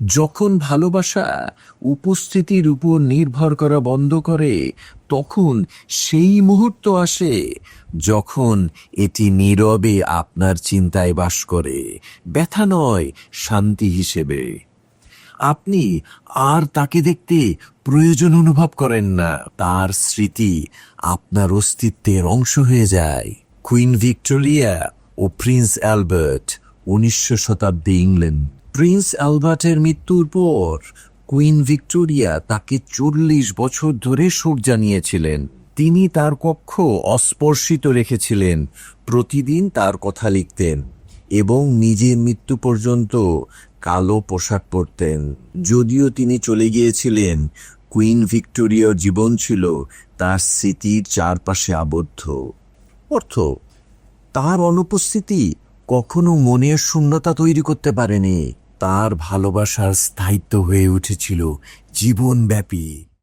যখন ভালোবাসা উপস্থিতির উপর নির্ভর করা বন্ধ করে, তখন সেই মুহূর্ত আসে যখন এটি নীরবে আপনার চিন্তায় বাস করে, ব্যথা নয়, শান্তি হিসেবে। আপনি আর তাকে দেখতে প্রয়োজন অনুভব করেন না, তার স্মৃতি আপনার অস্তিত্বের অংশ হয়ে যায়। কুইন ভিক্টোরিয়া ও প্রিন্স অ্যালবার্ট, 19 শতাব্দী ইংল্যান্ড। প্রিন্স অ্যালবার্টের মৃত্যুর পর কুইন ভিক্টোরিয়া তাকে 40 বছর ধরে শোক জানিয়েছিলেন। তিনি তার কক্ষ অস্পর্শিত রেখেছিলেন, প্রতিদিন তার কথা লিখতেন এবং নিজের মৃত্যু পর্যন্ত কালো পোশাক পরতেন। যদিও তিনি চলে গিয়েছিলেন, কুইন ভিক্টোরিয়ার জীবন ছিল তার স্মৃতির চারপাশে আবদ্ধ। অর্থ, তার অনুপস্থিতি কখনো মনের শূন্যতা তৈরি করতে পারেনি, তার ভালোবাসার স্থায়িত্ব হয়ে উঠেছিল জীবনব্যাপী।